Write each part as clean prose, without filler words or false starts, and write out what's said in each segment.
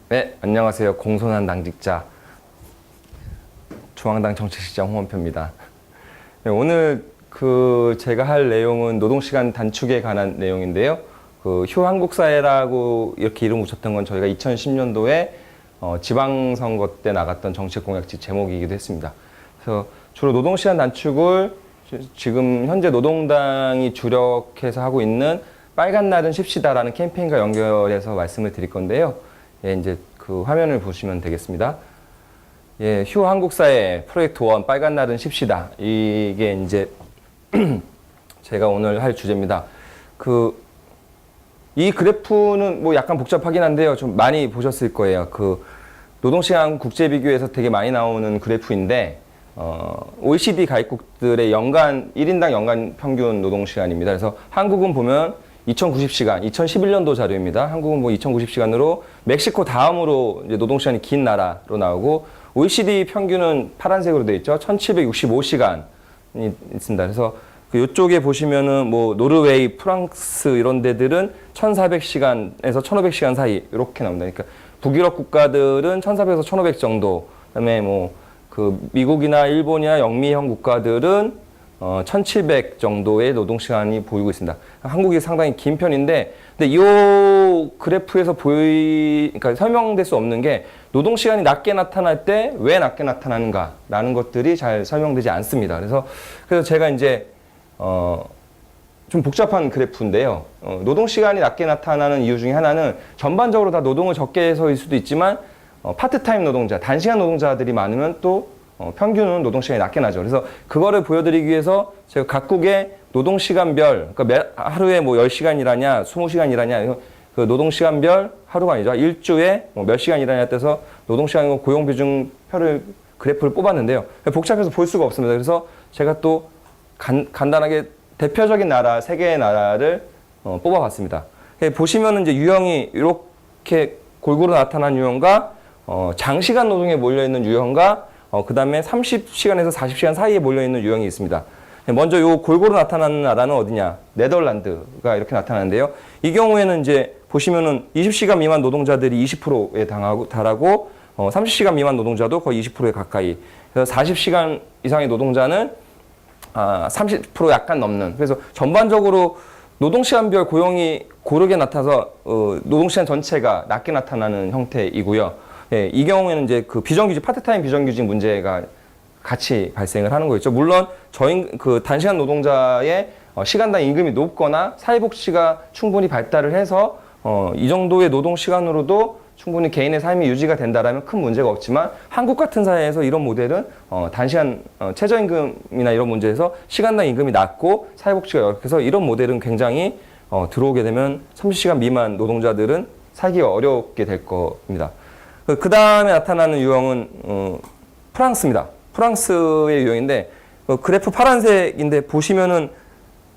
네, 안녕하세요. 공손한 당직자 중앙당 정책실장 홍원표입니다. 네, 오늘 제가 할 내용은 노동시간 단축에 관한 내용인데요. 휴한국사회라고 이렇게 이름 붙였던 건 저희가 2010년도에 지방선거 때 나갔던 정책공약지 제목이기도 했습니다. 그래서 주로 노동시간 단축을 지금 현재 노동당이 주력해서 하고 있는 빨간 날은 쉽시다라는 캠페인과 연결해서 말씀을 드릴 건데요. 예, 이제 그 화면을 보시면 되겠습니다. 예, 휴 한국사회 프로젝트 1 빨간 날은 쉽시다. 이게 이제 제가 오늘 할 주제입니다. 이 그래프는 뭐 약간 복잡하긴 한데요. 좀 많이 보셨을 거예요. 노동시간 국제 비교에서 되게 많이 나오는 그래프인데, OECD 가입국들의 1인당 연간 평균 노동시간입니다. 그래서 한국은 보면 2090시간, 2011년도 자료입니다. 한국은 뭐 2090시간으로 멕시코 다음으로 이제 노동시간이 긴 나라로 나오고, OECD 평균은 파란색으로 되어 있죠. 1765시간이 있습니다. 그래서 이쪽에 보시면은 뭐 노르웨이, 프랑스 이런 데들은 1400시간에서 1500시간 사이 이렇게 나옵니다. 그러니까 북유럽 국가들은 1400에서 1500 정도, 그다음에 미국이나 일본이나 영미형 국가들은 1700 정도의 노동시간이 보이고 있습니다. 한국이 상당히 긴 편인데, 근데 이 그래프에서 그러니까 설명될 수 없는 게 노동시간이 낮게 나타날 때 왜 낮게 나타나는가라는 것들이 잘 설명되지 않습니다. 그래서 제가 이제, 좀 복잡한 그래프인데요. 노동시간이 낮게 나타나는 이유 중에 하나는 전반적으로 다 노동을 적게 해서일 수도 있지만, 파트타임 노동자, 단시간 노동자들이 많으면 또 평균은 노동시간이 낮게 나죠. 그래서 그거를 보여드리기 위해서 제가 각국의 노동시간별, 그러니까 하루에 뭐 10시간 일하냐, 20시간 일하냐, 그 노동시간별 하루가 아니죠. 일주에 몇 시간 일하냐에 따라서 노동시간과 고용비중 그래프를 뽑았는데요. 복잡해서 볼 수가 없습니다. 그래서 제가 또 간단하게 대표적인 나라, 3개의 나라를 뽑아봤습니다. 보시면은 이제 유형이 이렇게 골고루 나타난 유형과 장시간 노동에 몰려있는 유형과 그 다음에 30시간에서 40시간 사이에 몰려있는 유형이 있습니다. 먼저 요 골고루 나타나는 나라는 어디냐? 네덜란드가 이렇게 나타나는데요. 이 경우에는 이제 보시면은 20시간 미만 노동자들이 20%에 달하고 30시간 미만 노동자도 거의 20%에 가까이. 그래서 40시간 이상의 노동자는 30% 약간 넘는. 그래서 전반적으로 노동시간별 고용이 고르게 나타나서 노동시간 전체가 낮게 나타나는 형태이고요. 예, 이 경우에는 이제 비정규직, 파트타임 비정규직 문제가 같이 발생을 하는 거겠죠. 물론 단시간 노동자의 시간당 임금이 높거나 사회복지가 충분히 발달을 해서 이 정도의 노동 시간으로도 충분히 개인의 삶이 유지가 된다라면 큰 문제가 없지만, 한국 같은 사회에서 이런 모델은 단시간 최저임금이나 이런 문제에서 시간당 임금이 낮고 사회복지가 열악해서 이런 모델은 굉장히 들어오게 되면 30시간 미만 노동자들은 살기가 어렵게 될 겁니다. 그 다음에 나타나는 유형은 프랑스입니다. 프랑스의 유형인데, 그래프 파란색인데 보시면은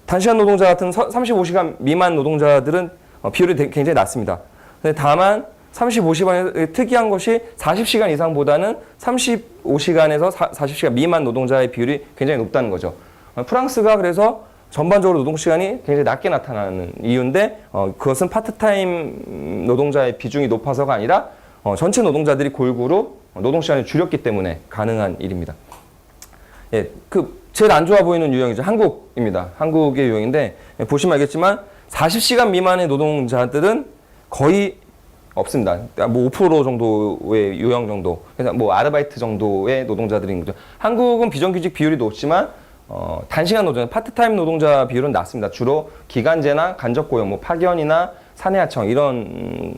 단시간 노동자 같은 35시간 미만 노동자들은 비율이 굉장히 낮습니다. 근데 다만 35시간의 특이한 것이 40시간 이상보다는 35시간에서 40시간 미만 노동자의 비율이 굉장히 높다는 거죠. 프랑스가 그래서 전반적으로 노동시간이 굉장히 낮게 나타나는 이유인데, 그것은 파트타임 노동자의 비중이 높아서가 아니라 전체 노동자들이 골고루 노동시간을 줄였기 때문에 가능한 일입니다. 예, 제일 안 좋아 보이는 유형이죠. 한국입니다. 한국의 유형인데, 보시면 알겠지만 40시간 미만의 노동자들은 거의 없습니다. 뭐 5% 정도의 유형 정도. 그래서 뭐 아르바이트 정도의 노동자들인 거죠. 한국은 비정규직 비율이 높지만 단시간 노동자, 파트타임 노동자 비율은 낮습니다. 주로 기간제나 간접고용, 뭐 파견이나 사내하청 이런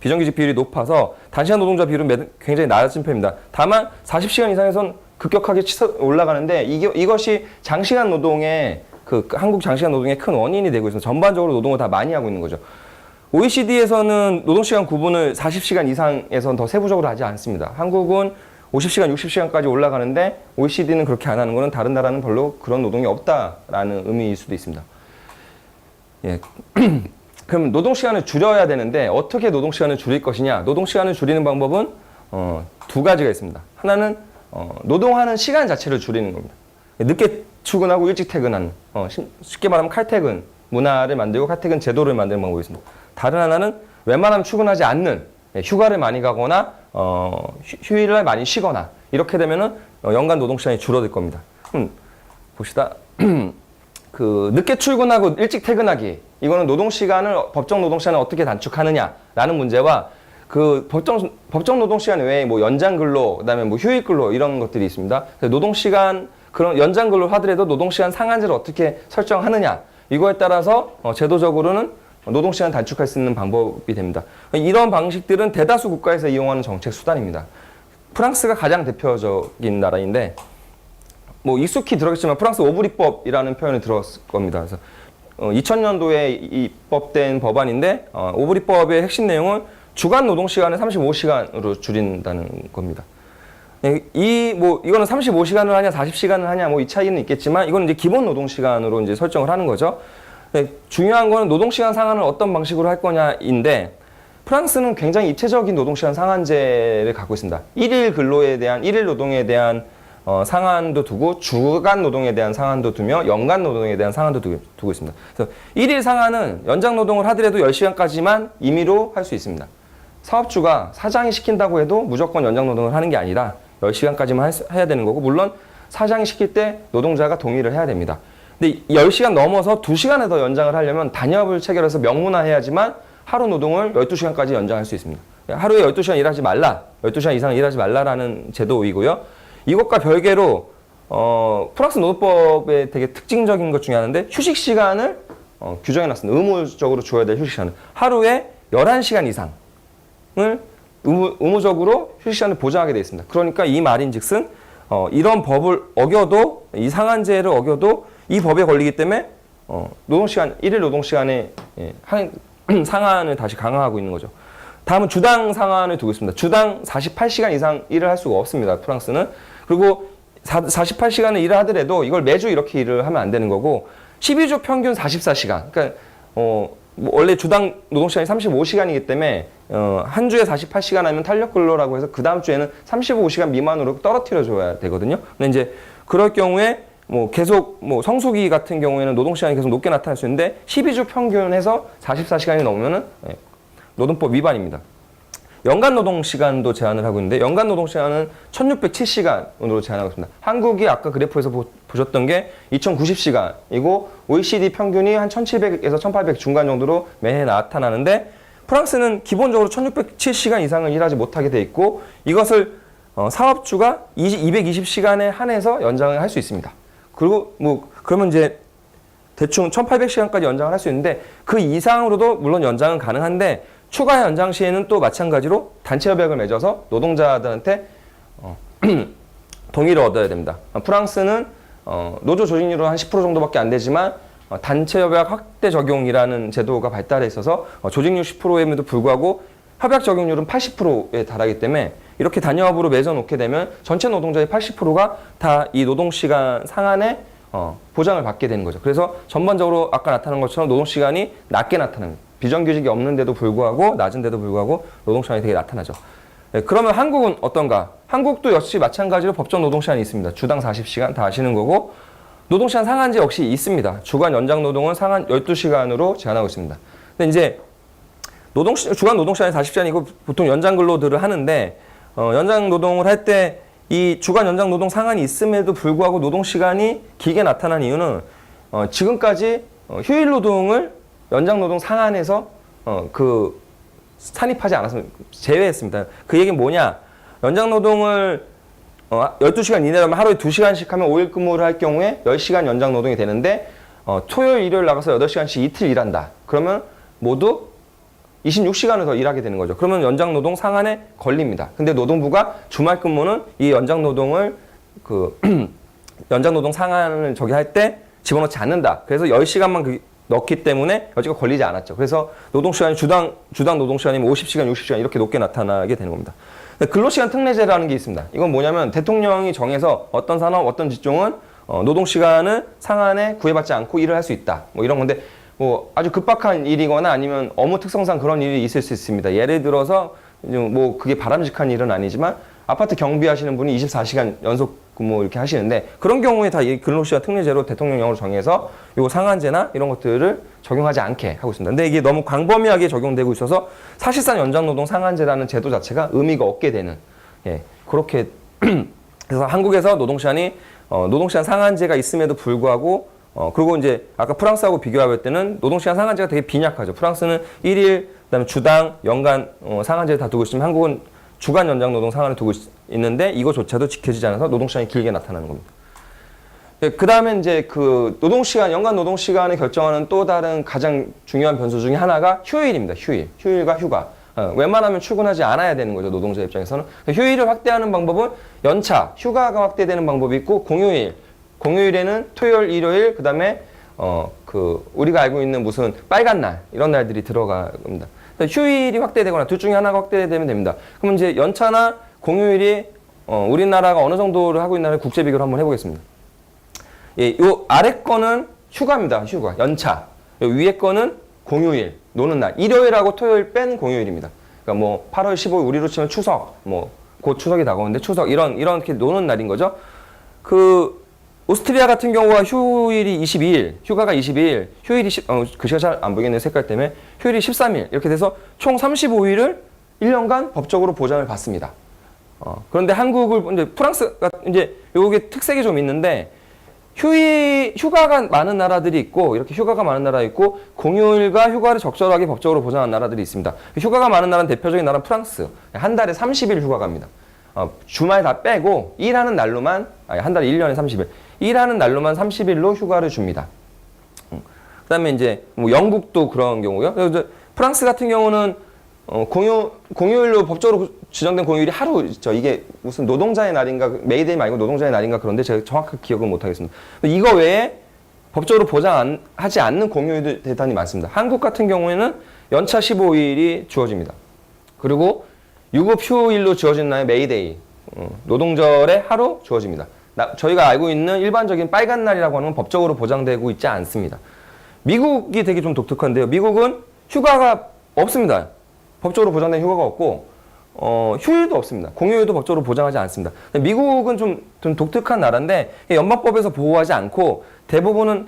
비정규직 비율이 높아서 단시간 노동자 비율은 굉장히 낮은 편입니다. 다만 40시간 이상에선 급격하게 올라가는데, 이것이 장시간 노동의 한국 장시간 노동의 큰 원인이 되고 있어서 전반적으로 노동을 다 많이 하고 있는 거죠. OECD에서는 노동시간 구분을 40시간 이상에선 더 세부적으로 하지 않습니다. 한국은 50시간, 60시간까지 올라가는데 OECD는 그렇게 안 하는 거는 다른 나라는 별로 그런 노동이 없다라는 의미일 수도 있습니다. 예. 그럼 노동시간을 줄여야 되는데 어떻게 노동시간을 줄일 것이냐? 노동시간을 줄이는 방법은 2가지가 있습니다. 하나는 노동하는 시간 자체를 줄이는 겁니다. 늦게 출근하고 일찍 퇴근하는, 쉽게 말하면 칼퇴근 문화를 만들고 칼퇴근 제도를 만드는 방법이 있습니다. 다른 하나는 웬만하면 출근하지 않는, 휴가를 많이 가거나 휴일날 많이 쉬거나 이렇게 되면은 연간 노동 시간이 줄어들 겁니다. 봅시다. 그 늦게 출근하고 일찍 퇴근하기 이거는 노동 시간을 법정 노동 시간을 어떻게 단축하느냐라는 문제와 그 법정 노동 시간 외에 뭐 연장 근로 그다음에 뭐 휴일 근로 이런 것들이 있습니다. 노동 시간 그런 연장 근로를 하더라도 노동 시간 상한제를 어떻게 설정하느냐 이거에 따라서 제도적으로는 노동 시간 단축할 수 있는 방법이 됩니다. 이런 방식들은 대다수 국가에서 이용하는 정책 수단입니다. 프랑스가 가장 대표적인 나라인데 뭐 익숙히 들었겠지만 프랑스 오브리법이라는 표현을 들었을 겁니다. 그래서 2000년도에 입법된 법안인데 오브리법의 핵심 내용은 주간 노동 시간을 35시간으로 줄인다는 겁니다. 이거는 35시간을 하냐 40시간을 하냐 뭐 이 차이는 있겠지만 이건 이제 기본 노동 시간으로 이제 설정을 하는 거죠. 중요한 거는 노동 시간 상한을 어떤 방식으로 할 거냐인데 프랑스는 굉장히 입체적인 노동 시간 상한제를 갖고 있습니다. 일일 노동에 대한 상한도 두고 주간 노동에 대한 상한도 두며 연간 노동에 대한 상한도 두고 있습니다. 그래서 일일 상한은 연장 노동을 하더라도 10시간까지만 임의로 할 수 있습니다. 사업주가 사장이 시킨다고 해도 무조건 연장 노동을 하는 게 아니라 10시간까지만 해야 되는 거고 물론 사장이 시킬 때 노동자가 동의를 해야 됩니다. 근데 10시간 넘어서 2시간에 더 연장을 하려면 단협을 체결해서 명문화해야지만 하루 노동을 12시간까지 연장할 수 있습니다. 하루에 12시간 일하지 말라, 12시간 이상 일하지 말라라는 제도이고요. 이것과 별개로 프랑스 노동법의 되게 특징적인 것 중에 하나인데 휴식 시간을 규정해놨습니다. 의무적으로 줘야 될 휴식 시간을 하루에 11시간 이상을 의무적으로 휴식 시간을 보장하게 되어 있습니다. 그러니까 이 말인즉슨 이런 법을 어겨도 이 상한제를 어겨도 이 법에 걸리기 때문에 노동시간 일일 노동시간에 상한을 다시 강화하고 있는 거죠. 다음은 주당 상한을 두고 있습니다. 주당 48시간 이상 일을 할 수가 없습니다. 프랑스는. 그리고 48시간을 일을 하더라도 이걸 매주 이렇게 일을 하면 안 되는 거고 12주 평균 44시간. 그러니까 뭐 원래 주당 노동시간이 35시간이기 때문에 한 주에 48시간 하면 탄력 근로라고 해서 그 다음 주에는 35시간 미만으로 떨어뜨려 줘야 되거든요. 근데 이제 그럴 경우에 뭐 계속 뭐 성수기 같은 경우에는 노동시간이 계속 높게 나타날 수 있는데 12주 평균해서 44시간이 넘으면은 노동법 위반입니다. 연간 노동시간도 제한을 하고 있는데 연간 노동시간은 1607시간으로 제한하고 있습니다. 한국이 아까 그래프에서 보셨던 게 2090시간이고 OECD 평균이 한 1700에서 1800 중간 정도로 매해 나타나는데 프랑스는 기본적으로 1607시간 이상을 일하지 못하게 돼 있고 이것을 사업주가 220시간에 한해서 연장을 할 수 있습니다. 그리고 뭐 그러면 이제 대충 1800시간까지 연장을 할 수 있는데 그 이상으로도 물론 연장은 가능한데 추가 연장 시에는 또 마찬가지로 단체 협약을 맺어서 노동자들한테 동의를 얻어야 됩니다. 프랑스는 노조 조직률은 한 10% 정도밖에 안 되지만 단체 협약 확대 적용이라는 제도가 발달해 있어서 조직률 10%에도 불구하고 협약 적용률은 80%에 달하기 때문에 이렇게 단협으로 맺어놓게 되면 전체 노동자의 80%가 다 이 노동시간 상한에 보장을 받게 되는 거죠. 그래서 전반적으로 아까 나타난 것처럼 노동시간이 낮게 나타납니다. 비정규직이 없는데도 불구하고 낮은데도 불구하고 노동시간이 되게 나타나죠. 네, 그러면 한국은 어떤가? 한국도 역시 마찬가지로 법정 노동시간이 있습니다. 주당 40시간 다 아시는 거고 노동시간 상한제 역시 있습니다. 주간 연장 노동은 상한 12시간으로 제한하고 있습니다. 근데 이제 주간 노동시간이 40시간이고 보통 연장 근로들을 하는데 연장 노동을 할 때 이 주간 연장 노동 상한이 있음에도 불구하고 노동시간이 길게 나타난 이유는 지금까지 휴일 노동을 연장 노동 상한에서 산입하지 않았습니다. 제외했습니다. 그 얘기는 뭐냐? 연장 노동을 12시간 이내라면 하루에 2시간씩 하면 5일 근무를 할 경우에 10시간 연장 노동이 되는데 토요일, 일요일 나가서 8시간씩 이틀 일한다. 그러면 모두 26시간을 더 일하게 되는 거죠. 그러면 연장 노동 상한에 걸립니다. 근데 노동부가 주말 근무는 이 연장 노동을 연장 노동 상한을 할 때 집어넣지 않는다. 그래서 10시간만 넣기 때문에 여지가 걸리지 않았죠. 그래서 노동시간이 주당 노동시간이면 50시간, 60시간 이렇게 높게 나타나게 되는 겁니다. 근로시간 특례제라는 게 있습니다. 이건 뭐냐면 대통령이 정해서 어떤 산업, 어떤 직종은 노동시간을 상한에 구애받지 않고 일을 할 수 있다. 뭐 이런 건데 뭐 아주 급박한 일이거나 아니면 업무 특성상 그런 일이 있을 수 있습니다. 예를 들어서 뭐 그게 바람직한 일은 아니지만 아파트 경비하시는 분이 24시간 연속 근무 이렇게 하시는데 그런 경우에 다 이 근로시간 특례제로 대통령령으로 정해서 요 상한제나 이런 것들을 적용하지 않게 하고 있습니다. 근데 이게 너무 광범위하게 적용되고 있어서 사실상 연장노동 상한제라는 제도 자체가 의미가 없게 되는 그렇게 그래서 한국에서 노동시간이 노동시간 상한제가 있음에도 불구하고 그리고 이제 아까 프랑스하고 비교할 때는 노동시간 상한제가 되게 빈약하죠. 프랑스는 1일 그다음에 주당 연간 상한제를 다 두고 있으면 한국은 주간 연장 노동 상한을 두고 있는데 이거조차도 지켜지지 않아서 노동시간이 길게 나타나는 겁니다. 그 다음에 이제 그 노동시간, 연간 노동시간을 결정하는 또 다른 가장 중요한 변수 중에 하나가 휴일입니다. 휴일과 휴가. 웬만하면 출근하지 않아야 되는 거죠. 노동자 입장에서는. 휴일을 확대하는 방법은 연차, 휴가가 확대되는 방법이 있고 공휴일에는 토요일, 일요일, 그 다음에 우리가 알고 있는 무슨 빨간 날 이런 날들이 들어갑니다. 휴일이 확대되거나 둘 중에 하나가 확대되면 됩니다. 그럼 이제 연차나 공휴일이 우리나라가 어느 정도를 하고 있나를 국제 비교를 한번 해보겠습니다. 요 아래 거는 휴가입니다. 휴가, 연차. 요 위에 거는 공휴일, 노는 날. 일요일하고 토요일 뺀 공휴일입니다. 그러니까 뭐 8월 15일 우리로 치면 추석, 뭐 곧 추석이 다가오는데 추석 이렇게 노는 날인 거죠. 오스트리아 같은 경우가 휴일이 22일, 휴가가 22일, 휴일이 글씨가 잘 안 보이겠네요. 색깔 때문에. 휴일이 13일. 이렇게 돼서 총 35일을 1년간 법적으로 보장을 받습니다. 그런데 한국을, 이제 프랑스가, 이제 요게 특색이 좀 있는데, 휴가가 많은 나라들이 있고, 이렇게 휴가가 많은 나라 있고, 공휴일과 휴가를 적절하게 법적으로 보장한 나라들이 있습니다. 휴가가 많은 나라는 대표적인 나라는 프랑스. 한 달에 30일 휴가 갑니다. 주말 다 빼고, 일하는 날로만, 한 달에 1년에 30일. 일하는 날로만 30일로 휴가를 줍니다. 그 다음에 이제, 뭐, 영국도 그런 경우요. 그래서 프랑스 같은 경우는, 공휴일로 법적으로 지정된 공휴일이 하루 있죠. 이게 무슨 노동자의 날인가, 메이데이 말고 노동자의 날인가 그런데 제가 정확하게 기억은 못 하겠습니다. 이거 외에 법적으로 보장하지 않는 공휴일도 대단히 많습니다. 한국 같은 경우에는 연차 15일이 주어집니다. 그리고 유급 휴일로 주어진 날에 메이데이, 노동절에 하루 주어집니다. 저희가 알고 있는 일반적인 빨간 날이라고 하는 건 법적으로 보장되고 있지 않습니다. 미국이 되게 좀 독특한데요. 미국은 휴가가 없습니다. 법적으로 보장된 휴가가 없고 휴일도 없습니다. 공휴일도 법적으로 보장하지 않습니다. 미국은 좀 독특한 나라인데 연방법에서 보호하지 않고 대부분은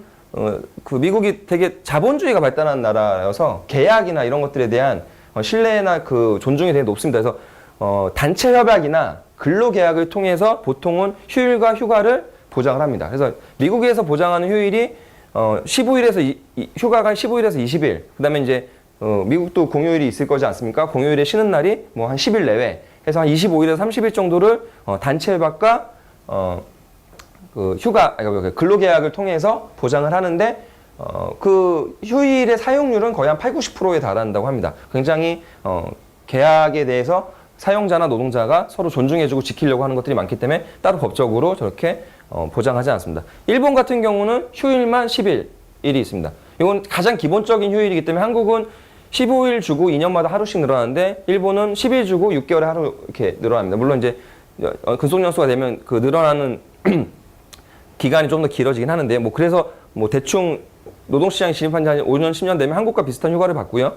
미국이 되게 자본주의가 발달한 나라여서 계약이나 이런 것들에 대한 신뢰나 존중이 되게 높습니다. 그래서 단체 협약이나 근로계약을 통해서 보통은 휴일과 휴가를 보장을 합니다. 그래서 미국에서 보장하는 휴일이 15일에서 휴가가 15일에서 20일. 그다음에 이제 미국도 공휴일이 있을 거지 않습니까? 공휴일에 쉬는 날이 뭐 한 10일 내외 해서 한 25일에서 30일 정도를 단체 협약과 근로계약을 통해서 보장을 하는데 그 휴일의 사용률은 거의 한 80~90%에 달한다고 합니다. 굉장히 계약에 대해서 사용자나 노동자가 서로 존중해주고 지키려고 하는 것들이 많기 때문에 따로 법적으로 저렇게 보장하지 않습니다. 일본 같은 경우는 휴일만 10일이 있습니다. 이건 가장 기본적인 휴일이기 때문에 한국은 15일 주고 2년마다 하루씩 늘어나는데 일본은 10일 주고 6개월에 하루 이렇게 늘어납니다. 물론 이제 근속연수가 되면 늘어나는 기간이 좀 더 길어지긴 하는데 그래서 대충 노동시장에 진입한 지 한 5년, 10년 되면 한국과 비슷한 휴가를 받고요.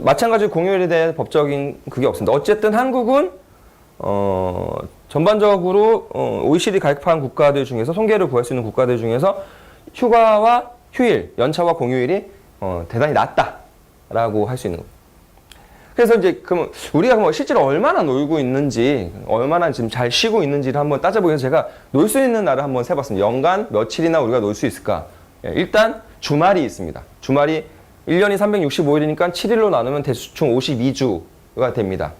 마찬가지로 공휴일에 대해 법적인 그게 없습니다. 어쨌든 한국은 전반적으로 OECD 가입한 국가들 중에서 통계를 구할 수 있는 국가들 중에서 휴가와 휴일, 연차와 공휴일이 대단히 낮다라고 할 수 있는 거예요. 그래서 이제 우리가 실제로 얼마나 놀고 있는지, 얼마나 지금 잘 쉬고 있는지를 한번 따져보기 위해서 제가 놀 수 있는 날을 한번 세봤습니다. 연간 며칠이나 우리가 놀 수 있을까? 일단 주말이 있습니다. 주말이 1년이 365일이니까 7일로 나누면 대충 52주가 됩니다.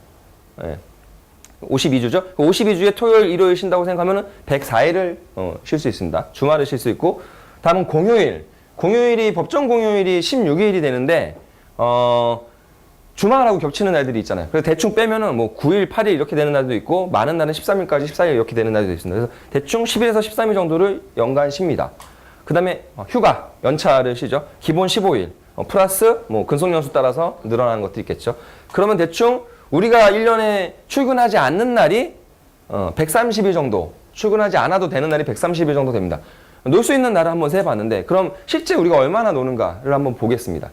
52주죠? 52주에 토요일, 일요일 쉰다고 생각하면 104일을 쉴 수 있습니다. 주말을 쉴 수 있고, 다음은 공휴일. 법정 공휴일이 16일이 되는데, 주말하고 겹치는 날들이 있잖아요. 그래서 대충 빼면은 9일, 8일 이렇게 되는 날도 있고, 많은 날은 13일까지 14일 이렇게 되는 날도 있습니다. 그래서 대충 10일에서 13일 정도를 연간 쉽니다. 그 다음에 휴가, 연차를 쉬죠. 기본 15일. 플러스 근속연수 따라서 늘어나는 것도 있겠죠. 그러면 대충 우리가 1년에 출근하지 않는 날이 130일 정도, 출근하지 않아도 되는 날이 130일 정도 됩니다. 놀 수 있는 날을 한번 세봤는데 그럼 실제 우리가 얼마나 노는가를 한번 보겠습니다.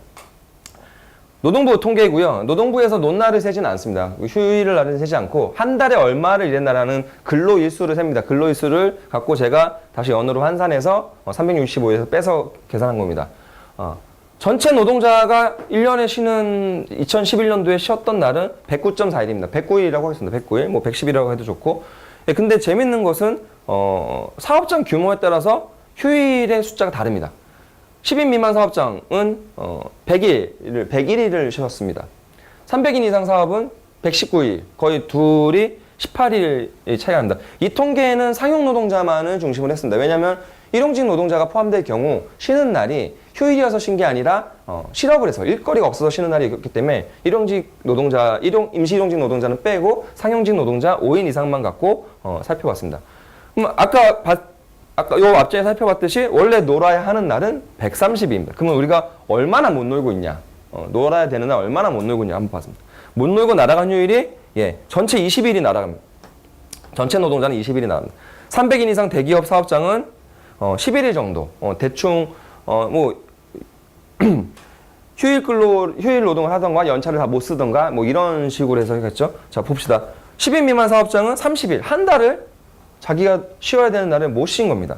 노동부 통계이고요. 노동부에서 논날을 세지는 않습니다. 휴일을 날은 세지 않고 한 달에 얼마를 일했나라는 근로일수를 셉니다. 근로일수를 갖고 제가 다시 연으로 환산해서 365에서 빼서 계산한 겁니다. 전체 노동자가 1년에 쉬는 2011년도에 쉬었던 날은 109.4일입니다. 109일이라고 하겠습니다. 109일, 뭐 110일이라고 해도 좋고. 근데 재밌는 것은 사업장 규모에 따라서 휴일의 숫자가 다릅니다. 10인 미만 사업장은 101일을 쉬었습니다. 300인 이상 사업은 119일, 거의 둘이 18일 차이가 납니다. 이 통계는 상용 노동자만을 중심으로 했습니다. 왜냐하면 일용직 노동자가 포함될 경우 쉬는 날이 휴일이어서 쉰 게 아니라 실업을 해서 일거리가 없어서 쉬는 날이 있기 때문에 일용직 노동자, 임시 일용직 노동자는 빼고 상용직 노동자 5인 이상만 갖고 살펴봤습니다. 그럼 아까 요 앞전에 살펴봤듯이 원래 놀아야 하는 날은 130일입니다. 그러면 우리가 얼마나 못 놀고 있냐? 놀아야 되는 날 얼마나 못 놀고 있냐 한번 봤습니다. 못 놀고 날아간 휴일이 전체 20일이 날아갑니다. 전체 노동자는 20일이 날아갑니다. 300인 이상 대기업 사업장은 11일 정도 대충 뭐 휴일 노동을 하던가 연차를 다 못 쓰던가 뭐 이런 식으로 해서 하겠죠. 자 봅시다. 10인 미만 사업장은 30일 한 달을 자기가 쉬어야 되는 날을 못 쉰 겁니다.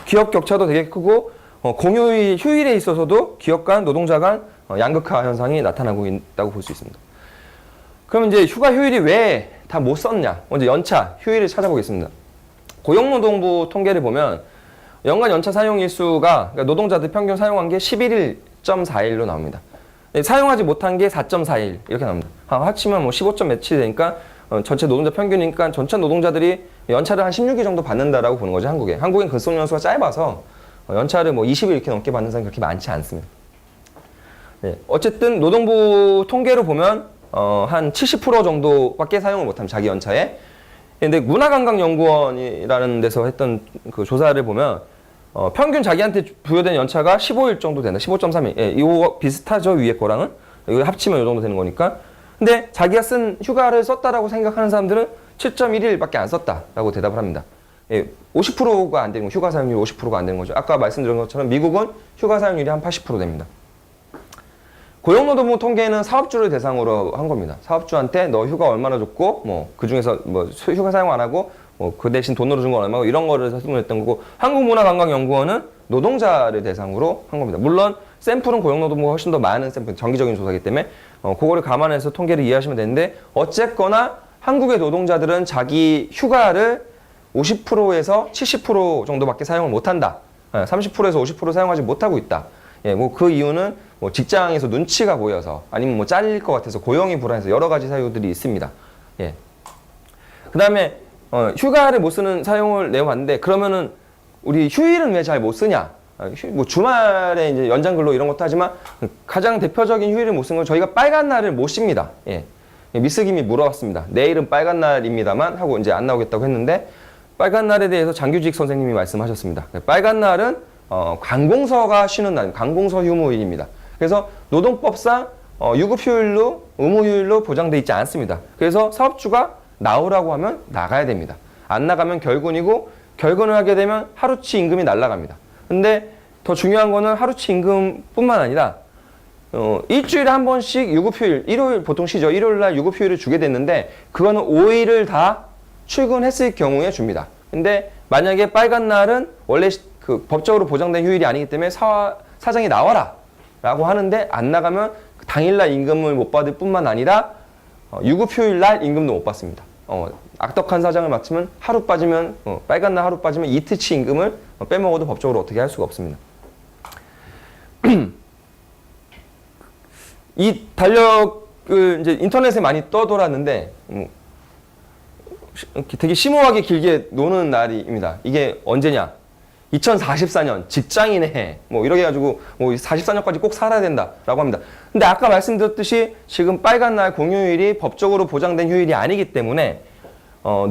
기업 격차도 되게 크고 공휴일 휴일에 있어서도 기업 간 노동자 간 양극화 현상이 나타나고 있다고 볼 수 있습니다. 그럼 이제 휴가 휴일이 왜 다 못 썼냐? 먼저 연차 휴일을 찾아보겠습니다. 고용노동부 통계를 보면 연간 연차 사용 일수가 그러니까 노동자들 평균 사용한 게 11.4일로 나옵니다. 사용하지 못한 게 4.4일 이렇게 나옵니다. 합치면 뭐 15점 며칠 되니까 전체 노동자 평균이니까 전체 노동자들이 연차를 한 16일 정도 받는다라고 보는 거죠, 한국에. 한국엔 근속 연수가 짧아서 연차를 뭐 20일 이렇게 넘게 받는 사람이 그렇게 많지 않습니다. 어쨌든 노동부 통계로 보면 한 70% 정도밖에 사용을 못합니다, 자기 연차에. 근데 문화관광연구원이라는 데서 했던 그 조사를 보면 평균 자기한테 부여된 연차가 15일 정도 된다. 15.3일. 이거 비슷하죠, 위에 거랑은. 이거 합치면 이 정도 되는 거니까. 근데 자기가 쓴 휴가를 썼다라고 생각하는 사람들은 7.1일밖에 안 썼다라고 대답을 합니다. 50%가 안 되는 거, 휴가 사용률이 50%가 안 되는 거죠. 아까 말씀드린 것처럼 미국은 휴가 사용률이 한 80% 됩니다. 고용노동부 통계는 사업주를 대상으로 한 겁니다. 사업주한테 너 휴가 얼마나 줬고, 뭐 그 중에서 뭐 휴가 사용 안 하고, 뭐 그 대신 돈으로 준 건 얼마고 이런 거를 설문했던 거고, 한국문화관광연구원은 노동자를 대상으로 한 겁니다. 물론 샘플은 고용노동부가 훨씬 더 많은 샘플, 정기적인 조사이기 때문에 그거를 감안해서 통계를 이해하시면 되는데 어쨌거나 한국의 노동자들은 자기 휴가를 50%에서 70% 정도밖에 사용을 못한다. 30%에서 50% 사용하지 못하고 있다. 뭐 그 이유는 뭐 직장에서 눈치가 보여서 아니면 뭐 잘릴 것 같아서 고용이 불안해서 여러 가지 사유들이 있습니다. 그 다음에 휴가를 못 쓰는 사용을 내봤는데 그러면은 우리 휴일은 왜 잘 못 쓰냐? 뭐 주말에 이제 연장 근로 이런 것도 하지만 가장 대표적인 휴일을 못 쓴 건 저희가 빨간 날을 못 쉽니다. 미스김이 물어봤습니다. 내일은 빨간 날입니다만 하고 이제 안 나오겠다고 했는데 빨간 날에 대해서 장규직 선생님이 말씀하셨습니다. 빨간 날은 관공서가 쉬는 날, 관공서 휴무일입니다. 그래서 노동법상 유급휴일로 의무휴일로 보장돼 있지 않습니다. 그래서 사업주가 나오라고 하면 나가야 됩니다. 안 나가면 결근이고 결근을 하게 되면 하루치 임금이 날아갑니다. 근데 더 중요한 거는 하루치 임금뿐만 아니라 일주일에 한 번씩 유급휴일, 일요일 보통 쉬죠. 일요일 날 유급휴일을 주게 됐는데 그거는 5일을 다 출근했을 경우에 줍니다. 근데 만약에 빨간 날은 원래 그 법적으로 보장된 휴일이 아니기 때문에 사장이 나와라 라고 하는데 안 나가면 당일날 임금을 못 받을 뿐만 아니라 유급휴일 날 임금도 못 받습니다. 악덕한 사장을 맡으면 하루 빠지면 빨간 날 하루 빠지면 이틀치 임금을 빼먹어도 법적으로 어떻게 할 수가 없습니다. 이 달력을 이제 인터넷에 많이 떠돌았는데 되게 심오하게 길게 노는 날입니다. 이게 언제냐? 2044년 직장인의 해. 뭐 이렇게 해가지고 뭐 44년까지 꼭 살아야 된다라고 합니다. 근데 아까 말씀드렸듯이 지금 빨간 날 공휴일이 법적으로 보장된 휴일이 아니기 때문에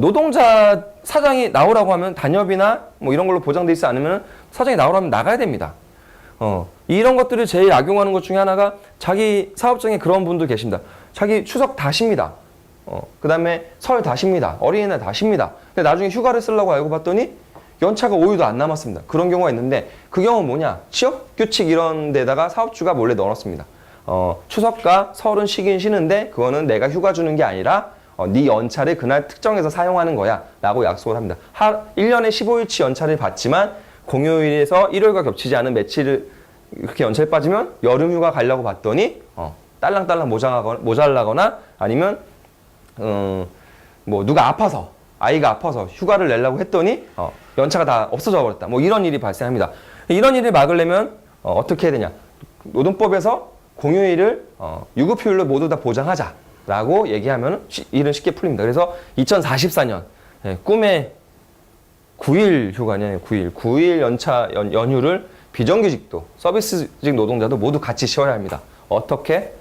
노동자 사장이 나오라고 하면 단협이나 뭐 이런 걸로 보장돼 있지 않으면 사장이 나오라고 하면 나가야 됩니다. 이런 것들을 제일 악용하는 것 중에 하나가 자기 사업장에 그런 분들 계십니다. 자기 추석 다 쉽니다. 그 다음에 설 다 쉽니다. 어린이날 다 쉽니다. 근데 나중에 휴가를 쓰려고 알고 봤더니 연차가 5일도 안 남았습니다. 그런 경우가 있는데 그 경우는 뭐냐? 취업규칙 이런 데다가 사업주가 몰래 넣어놨습니다. 추석과 설은 쉬긴 쉬는데 그거는 내가 휴가 주는 게 아니라 네 연차를 그날 특정해서 사용하는 거야 라고 약속을 합니다. 1년에 15일치 연차를 받지만 공휴일에서 일요일과 겹치지 않은 며칠을 그렇게 연차를 빠지면 여름 휴가 가려고 봤더니 딸랑딸랑 모자라거나 아니면 뭐 누가 아파서 아이가 아파서 휴가를 내려고 했더니 연차가 다 없어져 버렸다. 뭐 이런 일이 발생합니다. 이런 일을 막으려면 어떻게 해야 되냐? 노동법에서 공휴일을 유급휴일로 모두 다 보장하자라고 얘기하면 일은 쉽게 풀립니다. 그래서 2044년 꿈의 9일 휴가냐, 9일 연휴를 비정규직도 서비스직 노동자도 모두 같이 쉬어야 합니다. 어떻게?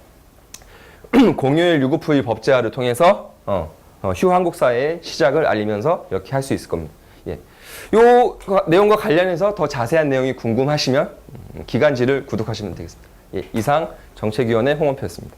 공휴일 유급휴일 법제화를 통해서 휴 한국 사회의 시작을 알리면서 이렇게 할 수 있을 겁니다. 예. 요 내용과 관련해서 더 자세한 내용이 궁금하시면 기간지를 구독하시면 되겠습니다. 예. 이상 정책위원회 홍원표였습니다.